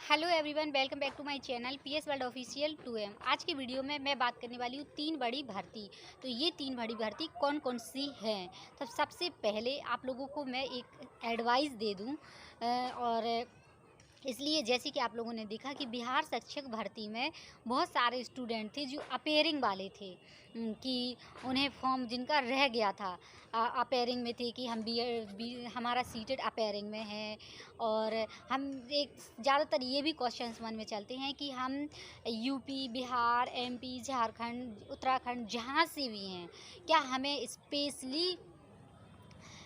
Hello everyone, welcome back to my channel PS world official 2M। आज की video में मैं बात करने वाली हूँ 3 बड़ी भर्ती। तो ये 3 बड़ी भर्ती कौन कौन सी हैं। तो सबसे पहले आप लोगों को मैं एक एडवाइस दे दूँ और इसलिए जैसे कि आप लोगों ने देखा कि बिहार शिक्षक भर्ती में बहुत सारे स्टूडेंट थे जो अपेयरिंग वाले थे कि उन्हें फॉर्म जिनका रह गया था अपेयरिंग में थे कि हम हमारा सीटेड अपेयरिंग में है। और हम एक ज़्यादातर ये भी क्वेश्चंस मन में चलते हैं कि हम यूपी, बिहार, एमपी, झारखंड, उत्तराखंड जहाँ से भी हैं, क्या हमें स्पेशली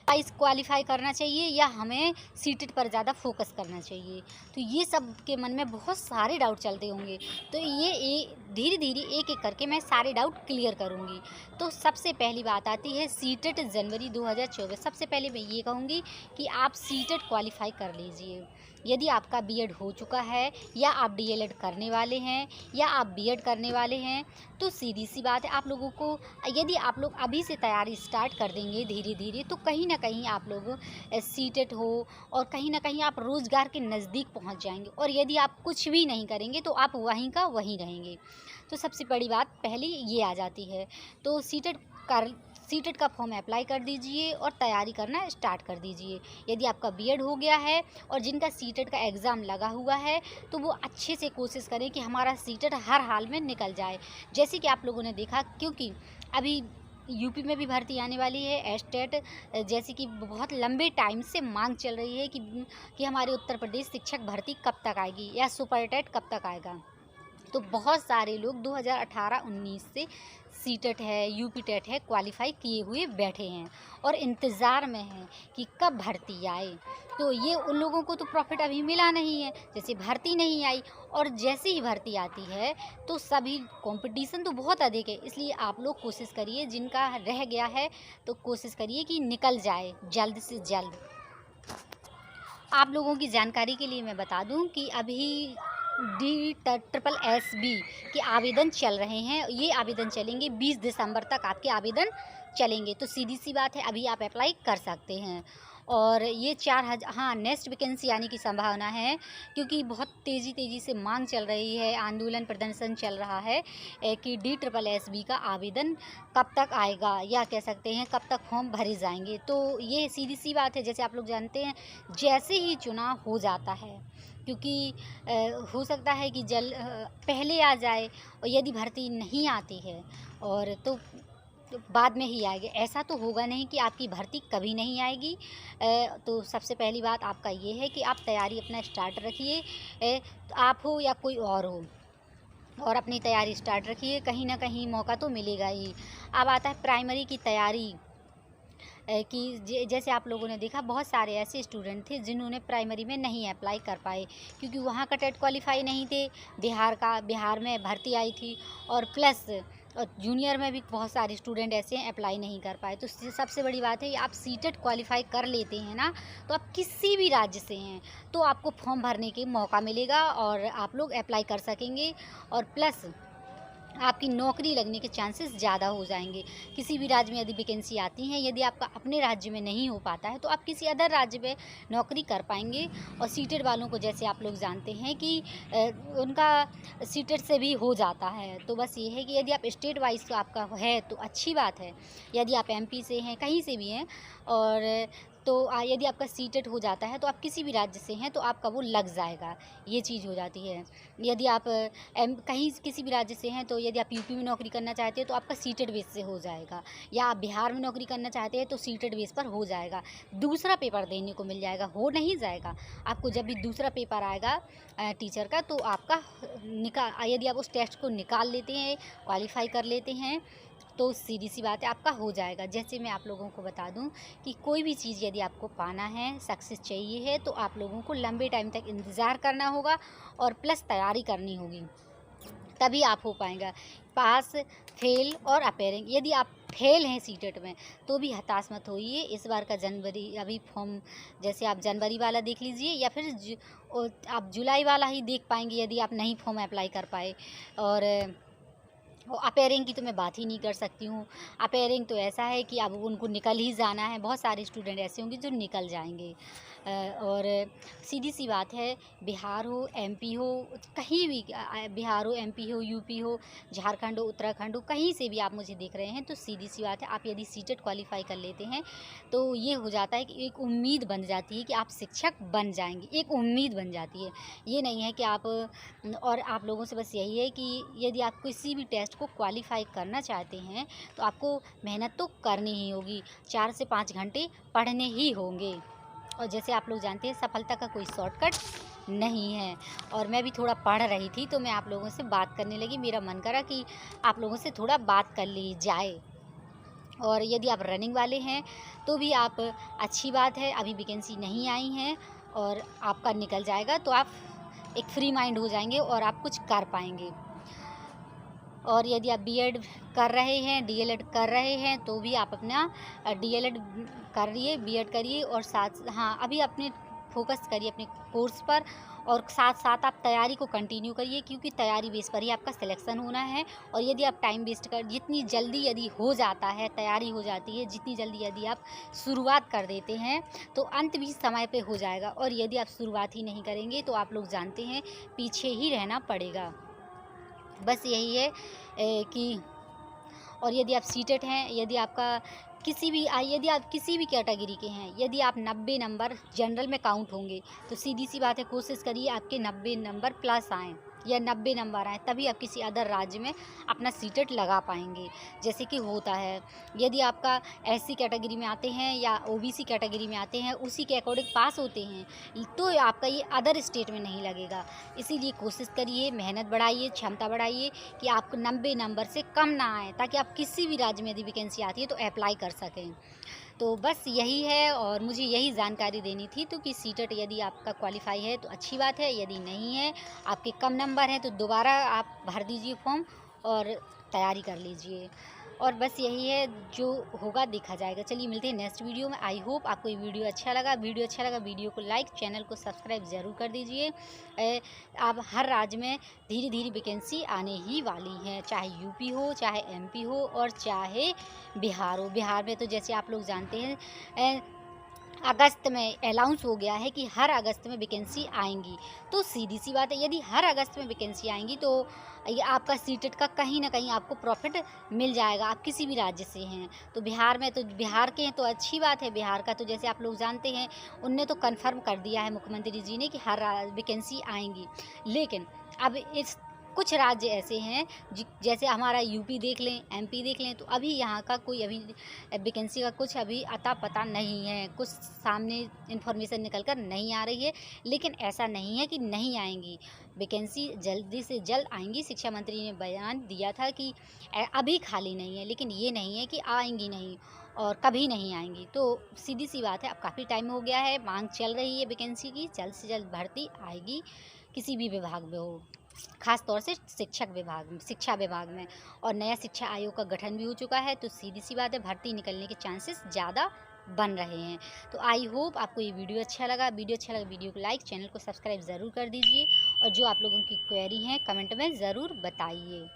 इस क्वालिफाई करना चाहिए या हमें सीटेट पर ज़्यादा फोकस करना चाहिए। तो ये सब के मन में बहुत सारे डाउट चलते होंगे। तो ये धीरे धीरे एक एक करके मैं सारे डाउट क्लियर करूँगी। तो सबसे पहली बात आती है सीटेट जनवरी 2024। सबसे पहले मैं ये कहूँगी कि आप सीटेट क्वालिफाई कर लीजिए। यदि आपका बीएड हो चुका है या आप डीएलएड करने वाले हैं या आप बीएड करने वाले हैं, तो सीधी सी बात है आप लोगों को, यदि आप लोग अभी से तैयारी स्टार्ट कर देंगे धीरे धीरे, तो कहीं ना कहीं आप लोग सीटेट हो और कहीं ना कहीं आप रोज़गार के नज़दीक पहुंच जाएंगे। और यदि आप कुछ भी नहीं करेंगे तो आप वहीं का वहीं रहेंगे। तो सबसे बड़ी बात पहली ये आ जाती है। तो सीटेट का फॉर्म अप्लाई कर दीजिए और तैयारी करना स्टार्ट कर दीजिए। यदि आपका बीएड हो गया है और जिनका सीटेट का एग्ज़ाम लगा हुआ है, तो वो अच्छे से कोशिश करें कि हमारा सीटेट हर हाल में निकल जाए। जैसे कि आप लोगों ने देखा, क्योंकि अभी यूपी में भी भर्ती आने वाली है एस्टेट, जैसे कि बहुत लंबे टाइम से मांग चल रही है कि हमारे उत्तर प्रदेश शिक्षक भर्ती कब तक आएगी या सुपरटेट कब तक आएगा। तो बहुत सारे लोग 2018-19 से सीटेट है, यूपी टेट है क्वालिफाई किए हुए बैठे हैं और इंतज़ार में हैं कि कब भर्ती आए। तो ये उन लोगों को तो प्रॉफिट अभी मिला नहीं है, जैसे भर्ती नहीं आई। और जैसे ही भर्ती आती है तो सभी कंपटीशन तो बहुत अधिक है, इसलिए आप लोग कोशिश करिए, जिनका रह गया है तो कोशिश करिए कि निकल जाए जल्द से जल्द। आप लोगों की जानकारी के लिए मैं बता दूं कि अभी DSSB के आवेदन चल रहे हैं। ये आवेदन चलेंगे 20 दिसंबर तक, आपके आवेदन चलेंगे। तो सीधी सी बात है, अभी आप अप्लाई कर सकते हैं। और ये 4000, हाँ, नेक्स्ट वैकेंसी आने की संभावना है, क्योंकि बहुत तेज़ी से मांग चल रही है, आंदोलन प्रदर्शन चल रहा है कि DSSB का आवेदन कब तक आएगा, या कह सकते हैं कब तक फॉर्म भरे जाएंगे। तो ये सीधी सी बात है, जैसे आप लोग जानते हैं, जैसे ही चुनाव हो जाता है, क्योंकि हो सकता है कि पहले आ जाए, और यदि भर्ती नहीं आती है और तो बाद में ही आएगी। ऐसा तो होगा नहीं कि आपकी भर्ती कभी नहीं आएगी। तो सबसे पहली बात आपका ये है कि आप तैयारी अपना स्टार्ट रखिए, आप हो या कोई और हो, और अपनी तैयारी स्टार्ट रखिए, कहीं ना कहीं मौका तो मिलेगा ही। अब आता है प्राइमरी की तैयारी, कि जैसे आप लोगों ने देखा बहुत सारे ऐसे स्टूडेंट थे जिन्होंने प्राइमरी में नहीं अप्लाई कर पाए, क्योंकि वहाँ का टेट क्वालिफाई नहीं थे। बिहार में भर्ती आई थी, और प्लस और जूनियर में भी बहुत सारे स्टूडेंट ऐसे हैं अप्लाई नहीं कर पाए। तो सबसे बड़ी बात है कि आप सीटेट क्वालिफाई कर लेते हैं ना, तो आप किसी भी राज्य से हैं तो आपको फॉर्म भरने के मौका मिलेगा और आप लोग अप्लाई कर सकेंगे। और प्लस आपकी नौकरी लगने के चांसेस ज़्यादा हो जाएंगे। किसी भी राज्य में यदि वैकेंसी आती हैं, यदि आपका अपने राज्य में नहीं हो पाता है, तो आप किसी अदर राज्य में नौकरी कर पाएंगे। और सीटेड वालों को जैसे आप लोग जानते हैं कि उनका सीटेड से भी हो जाता है। तो बस ये है कि यदि आप स्टेट वाइज तो आपका है तो अच्छी बात है, यदि आप एमपी से हैं, कहीं से भी हैं, और तो यदि आपका सीटेट हो जाता है तो आप किसी भी राज्य से हैं तो आपका वो लग जाएगा, ये चीज़ हो जाती है। यदि आप कहीं किसी भी राज्य से हैं, तो यदि आप यूपी में नौकरी करना चाहते हैं तो आपका सीटेड बेस से हो जाएगा, या आप बिहार में नौकरी करना चाहते हैं तो सीटेड बेस पर हो जाएगा। दूसरा पेपर देने को मिल जाएगा, हो नहीं जाएगा आपको। जब भी दूसरा पेपर आएगा टीचर का, तो आपका यदि आप उस टेस्ट को निकाल लेते हैं, क्वालिफाई कर लेते हैं, तो सीधी सी बात है आपका हो जाएगा। जैसे मैं आप लोगों को बता दूं कि कोई भी चीज़ यदि आपको पाना है, सक्सेस चाहिए है, तो आप लोगों को लंबे टाइम तक इंतज़ार करना होगा और प्लस तैयारी करनी होगी, तभी आप हो पाएगा। पास, फेल और अपेयरिंग, यदि आप फेल हैं सीटेट में तो भी हताश मत होइए। इस बार का जनवरी अभी फॉर्म, जैसे आप जनवरी वाला देख लीजिए, या फिर आप जुलाई वाला ही देख पाएंगे यदि आप नहीं फॉर्म अप्लाई कर पाए। और अपेयरिंग की तो मैं बात ही नहीं कर सकती हूँ। अपेयरिंग तो ऐसा है कि अब उनको निकल ही जाना है, बहुत सारे स्टूडेंट ऐसे होंगे जो निकल जाएंगे। और सीधी सी बात है, बिहार हो, एमपी हो, कहीं भी बिहार हो, एमपी हो, यूपी हो, झारखंड हो, उत्तराखंड हो, कहीं से भी आप मुझे देख रहे हैं तो सीधी सी बात है, आप यदि सीटेट क्वालिफाई कर लेते हैं तो ये हो जाता है कि एक उम्मीद बन जाती है कि आप शिक्षक बन जाएंगे, एक उम्मीद बन जाती है। ये नहीं है कि आप और आप लोगों से बस यही है कि यदि आप किसी भी टेस्ट को क्वालिफाई करना चाहते हैं तो आपको मेहनत तो करनी ही होगी, 4 से 5 घंटे पढ़ने ही होंगे। और जैसे आप लोग जानते हैं, सफलता का कोई शॉर्टकट नहीं है। और मैं भी थोड़ा पढ़ रही थी तो मैं आप लोगों से बात करने लगी, मेरा मन करा कि आप लोगों से थोड़ा बात कर ली जाए। और यदि आप रनिंग वाले हैं तो भी आप, अच्छी बात है, अभी वैकेंसी नहीं आई हैं और आपका निकल जाएगा तो आप एक फ्री माइंड हो जाएंगे और आप कुछ कर पाएंगे। और यदि आप बीएड कर रहे हैं, डीएलएड कर रहे हैं तो भी आप अपना डीएलएड करिए, बीएड करिए और साथ, हाँ, अभी अपने फोकस करिए अपने कोर्स पर और साथ साथ आप तैयारी को कंटिन्यू करिए, क्योंकि तैयारी बेस पर ही आपका सिलेक्शन होना है। और यदि आप टाइम वेस्ट कर, जितनी जल्दी यदि हो जाता है, तैयारी हो जाती है, जितनी जल्दी यदि आप शुरुआत कर देते हैं तो अंत भी समय पे हो जाएगा। और यदि आप शुरुआत ही नहीं करेंगे तो आप लोग जानते हैं पीछे ही रहना पड़ेगा। बस यही है कि और यदि आप सीटेट हैं, यदि आपका यदि आप किसी भी कैटेगरी के हैं, यदि आप 90 नंबर जनरल में काउंट होंगे तो सीधी सी बात है, कोशिश करिए आपके 90 नंबर प्लस आएँ या 90 नंबर आएँ, तभी आप किसी अदर राज्य में अपना सीटेट लगा पाएंगे, जैसे कि होता है। यदि आपका एससी कैटेगरी में आते हैं या ओबीसी कैटेगरी में आते हैं, उसी के अकॉर्डिंग पास होते हैं तो आपका ये अदर स्टेट में नहीं लगेगा। इसीलिए कोशिश करिए, मेहनत बढ़ाइए, क्षमता बढ़ाइए कि आपको 90 नंबर से कम ना आए, ताकि आप किसी भी राज्य में यदि वैकेंसी आती है तो अप्लाई कर सकें। तो बस यही है और मुझे यही जानकारी देनी थी। तो कि सीटेट यदि आपका क्वालिफाई है तो अच्छी बात है, यदि नहीं है, आपके कम नंबर हैं, तो दोबारा आप भर दीजिए फॉर्म और तैयारी कर लीजिए। और बस यही है, जो होगा देखा जाएगा। चलिए मिलते हैं नेक्स्ट वीडियो में। आई होप आपको ये वीडियो अच्छा लगा। वीडियो को लाइक, चैनल को सब्सक्राइब ज़रूर कर दीजिए। अब हर राज्य में धीरे धीरे वैकेंसी आने ही वाली हैं, चाहे यूपी हो, चाहे एमपी हो और चाहे बिहार हो। बिहार में तो जैसे आप लोग जानते हैं, अगस्त में अनाउंस हो गया है कि हर अगस्त में वैकेंसी आएंगी। तो सीधी सी बात है, यदि हर अगस्त में वैकेंसी आएंगी तो ये आपका सीटेट का कहीं ना कहीं आपको प्रॉफिट मिल जाएगा। आप किसी भी राज्य से हैं तो बिहार में, तो बिहार के हैं तो अच्छी बात है। बिहार का तो जैसे आप लोग जानते हैं, उनने तो कन्फर्म कर दिया है मुख्यमंत्री जी ने कि हर वैकेंसी आएंगी। लेकिन अब इस कुछ राज्य ऐसे हैं जैसे हमारा यूपी देख लें, एमपी देख लें, तो अभी यहाँ का कोई अभी वैकेंसी का कुछ अभी अता पता नहीं है, कुछ सामने इन्फॉर्मेशन निकल कर नहीं आ रही है। लेकिन ऐसा नहीं है कि नहीं आएंगी, वैकेंसी जल्दी से जल्द आएंगी। शिक्षा मंत्री ने बयान दिया था कि अभी खाली नहीं है, लेकिन ये नहीं है कि आएंगी नहीं और कभी नहीं आएंगी। तो सीधी सी बात है, अब काफ़ी टाइम हो गया है, मांग चल रही है वैकेंसी की, जल्द से जल्द भर्ती आएगी किसी भी विभाग में हो, खास तौर से शिक्षा विभाग में। और नया शिक्षा आयोग का गठन भी हो चुका है, तो सीधी सी बात है, भर्ती निकलने के चांसेस ज़्यादा बन रहे हैं। तो आई होप आपको ये वीडियो अच्छा लगा। वीडियो को लाइक, चैनल को सब्सक्राइब ज़रूर कर दीजिए और जो आप लोगों की क्वेरी हैं कमेंट में ज़रूर बताइए।